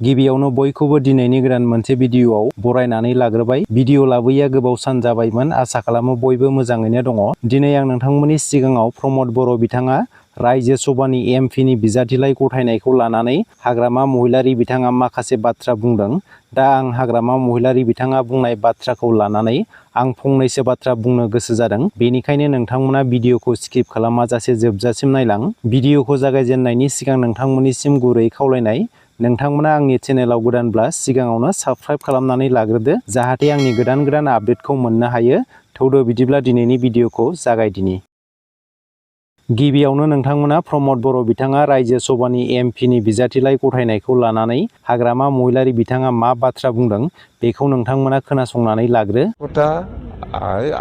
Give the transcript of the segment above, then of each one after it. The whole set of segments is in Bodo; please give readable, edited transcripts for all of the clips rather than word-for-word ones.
गिबियावनो बयखौबो दिनैनि गोदान मोनसे भिडिअआव बरायनानै लाग्रोबाय। भिडिअ लाबोया गोबाव सान जाबायमोन, आसा खालामो बयबो मोजाङैनो दङ। दिनै आं नोंथांमोननि सिगाङाव रमद बर' बिथाङा रायजो सभानि एमपिनि बिजाथिलाइ गथायनायखौ लानानै हाग्रामा महिलारि बिथाङा माखासे बाथ्रा बुंदों। दा आं हाग्रामा महिलारि बिथाङा बुंनाय बाथ्राखौ लानानै आं फंनैसो बाथ्रा बुंनो गोसो जादों। बेनिखायनो नोंथांमोना भिडिअखौ स्किप खालामाजासे जोबजासिम नायलां। भिडिअखौ जागायजेननायनि सिगां नोंथांमोननिसिम गुरै खावलायनाय, नोंथांमोना आंनि चेनेलाव गोदानब्ला सिगाङावनो साबस्क्राइब खालामनानै लाग्रोदो, जाहाथे आंनि गोदान आपडेटखौ मोननो हायो। थौदो बिदिब्ला दिनैनि भिडिअखौ जागायदिनि। गिबियावनो नोंथांमोना रमद बर' बिथाङा रायजो सभानि एमपिनि बिजाथिलाइ गथायनायखौ लानानै हाग्रामा महिलारि बिथाङा मा बाथ्रा बुंदों बेखौ नोंथांमोना खोनासंनानै लाग्रो।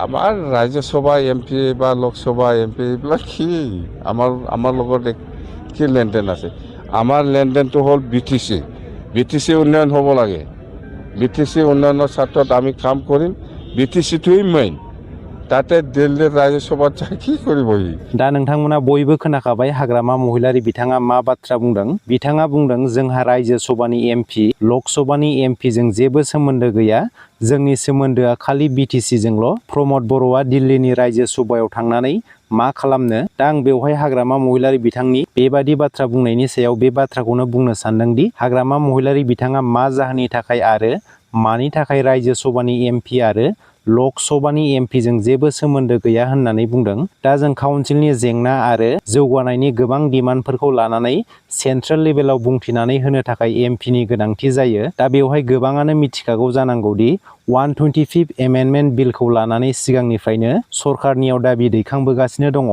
আমার রাজ্যসভা এমপি বা লোকসভা এমপি এইবিলাক কি আমার লগত কি লেনদেন আছে? আমার লেনদেনটো হ'ল বিটিচি উন্নয়ন হ'ব লাগে। বিটিচি উন্নয়নৰ স্বাৰ্থত আমি কাম কৰিম। বিটিচিটোৱেই মেইন। তাতে দিল্লীৰ ৰাজ্যসভাত যাই কি কৰিবহি? दा नोंथांमोना बयबो खोनाखाबाय हाग्रामा महिलारि बिथाङा मा बाथ्रा बुंदों। बिथाङा बुंदों जोंहा रायजो सभानि एमपि, लकसभानि एमपिजों जेबो सोमोन्दो गैया। जोंनि सोमोन्दोआ खालि बिटिसिजोंल'। रमद बर'आ दिल्लीनि रायजो सभायाव थांनानै मा खालामनो? दा आं बेवहाय हाग्रामा महिलारि बिथांनि बेबादि बाथ्रा बुंनायनि सायाव बे बाथ्राखौनो बुंनो सानदोंदि हाग्रामा महिलारि बिथाङा मा जाहोननि थाखाय आरो मानि थाखाय रायजो सभानि एमपि आरो लकसभानि एमपिजों जेबो सोमोन्दो गैया होननानै बुंदों। दा जों काउन्सिलनि जेंना आरो जौगानायनि गोबां डिमान्डफोरखौ लानानै सेन्ट्रेल लेभेलाव बुंथिनानै होनो थाखाय एमपिनि गोनांथि जायो। दा बेवहाय गोबाङानो मिथिखागौ जानांगौदि 125 एमेन्डमेन्ट बिलखौ लानानै सिगांनिफ्रायनो सरकारनियाव दाबि दैखांबोगासिनो दङ।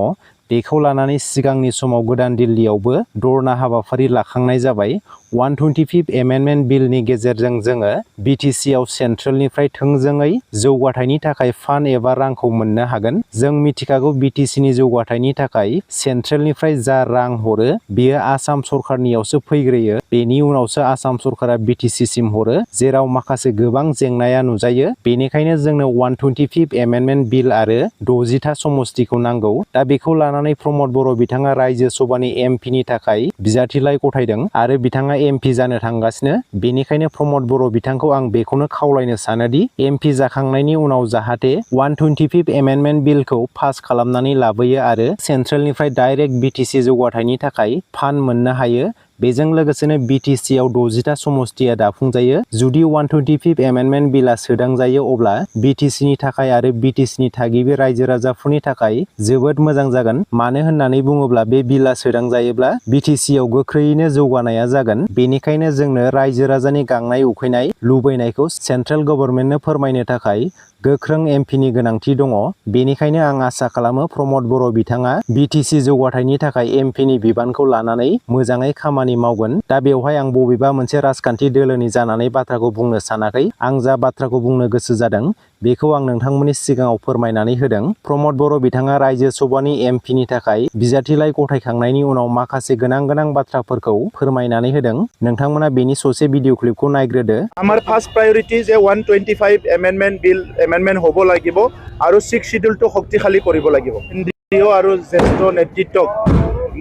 बेखौ लानानै सिगांनि समाव गोदान दिल्लीयावबो धरना हाबाफारि लाखांनाय जाबाय। 125 एमेन्डमेन्ट बिलनि गेजेरजों जोङो बिटिसिआव सेन्ट्रेलनिफ्राय थोंजोङै जौगाथायनि थाखाय फान्ड एबा रांखौ मोननो हागोन। जों मिथिखागौ बिटिसिनि जौगाथायनि थाखाय सेन्ट्रेलनिफ्राय जा रां हरो बेयो आसाम सरकारनियावसो फैग्रोयो। बेनि उनावसो आसाम सरकारा बिटिसिसिम हरो, जेराव माखासे गोबां जेंनाया नुजायो। बेनिखायनो जोंनो 125 एमेन्डमेन्ट बिल आरो 60था समस्तिखौ नांगौ। दा बेखौ लानानै रमद बर' बिथाङा रायजो सभानि एमपिनि थाखाय बिजाथिलाइ गथायदों आरो बिथाङा एमपि जानो थांगासिनो। बेनिखायनो रमद बर' बिथांखौ आं बेखौनो खावलायनो सानोदि एमपि जाखांनायनि उनाव जाहाथे 125 एमेन्डमेन्ट बिलखौ पास खालामनानै लाबोयो आरो सेन्ट्रेलनिफ्राय डाइरेक्ट बिटिसि जौगाथायनि थाखाय फान्ड मोननो हायो। बेजों लोगोसेनो बिटिसिआव 60था समस्तिया दाफुंजायो। जुदि 125 एमेन्डमेन्ट बिला सोदांजायो अब्ला बिटिसिनि थाखाय आरो बिटिसिनि थागिबि रायजो राजाफोरनि थाखाय जोबोद मोजां जागोन। मानो होननानै बुङोब्ला बे बिला सोदांजायोब्ला बिटिसिआव गोख्रैयैनो जौगानाया जागोन। बेनिखायनो जोंनो रायजो राजानि गांनाय उखैनाय लुबैनायखौ सेन्ट्रेल गभर्नमेन्टनो फोरमायनो थाखाय गोख्रों एमपिनि गोनांथि दङ। बेनिखायनो आं आसा खालामो रमद बर' बिथाङा बिटिसि जौगाथायनि थाखाय एमपिनि बिबानखौ लानानै मोजाङै खामानि मावगोन। दा बेवहाय आं बबेबा मोनसे राजखान्थि दोलोनि जानानै बाथ्राखौ बुंनो सानाखै। आं जा बाथ्राखौ बुंनो गोसो जादों बेखौ आं नोंथांमोननि सिगाङाव फोरमायनानै होदों। रमद बर' बिथाङा रायजो सभानि एमपिनि थाखाय बिजाथिलाइ गथायखांनायनि उनाव माखासे गोनां बाथ्राफोरखौ फोरमायनानै होदों। नोंथांमोना बेनि ससे भिडिअ क्लिपखौ नायग्रोदो। আমাৰ ফাৰ্ষ্ট প্ৰায়ৰিটি যে 125 এমেণ্ডমেণ্ট বিল এমেণ্ডমেণ্ট হ'ব লাগিব আৰু 6 শিডিউলটো শক্তিশালী কৰিব লাগিব। কেন্দ্ৰীয় আৰু জ্যেষ্ঠ নেতৃত্বক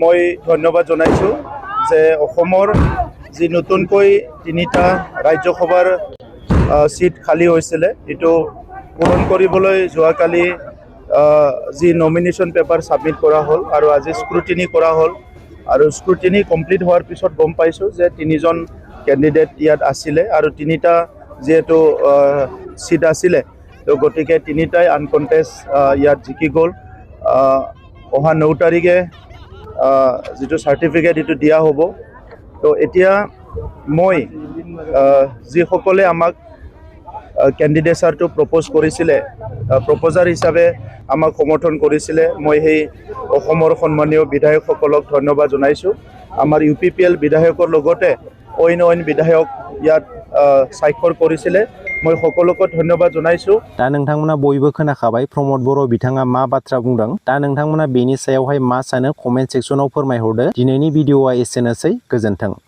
মই ধন্যবাদ জনাইছোঁ যে অসমৰ যি নতুনকৈ 3টা ৰাজ্যসভাৰ সিট খালী হৈছিলে এইটো পূৰণ কৰিবলৈ যোৱাকালি যি নমিনেশ্যন পেপাৰ ছাবমিট কৰা হ'ল আৰু আজি স্ক্ৰুটিনি কৰা হ'ল। আৰু স্ক্ৰুটিনি কমপ্লিট হোৱাৰ পিছত গম পাইছোঁ যে 3জন কেণ্ডিডেট ইয়াত আছিলে আৰু 3টা যেহেতু সিট আছিলে তো গতিকে 3টাই আনকণ্টেষ্ট ইয়াত জিকি গ'ল। অহা 9 তাৰিখে যিটো চাৰ্টিফিকেট এইটো দিয়া হ'ব। তো এতিয়া মই যিসকলে আমাক কেণ্ডিডেচাৰটো প্ৰপ'জ কৰিছিলে, প্ৰপ'জাৰ হিচাপে আমাক সমৰ্থন কৰিছিলে, মই সেই অসমৰ সন্মানীয় বিধায়কসকলক ধন্যবাদ জনাইছোঁ। আমাৰ UPPL বিধায়কৰ লগতে অইন বিধায়ক ইয়াত স্বাক্ষৰ কৰিছিলে, মই সকলোকে ধন্যবাদ জনাইছোঁ। दा नोंथांमोना बयबो खोनाखाबाय रमद बर' बिथाङा मा बाथ्रा बुंदों। दा नोंथांमोना बेनि सायावहाय मा सानो कमेन्ट सेक्सनाव फोरमायहरदो। दिनैनि भिडिअआ एसेनोसै, गोजोन्थों।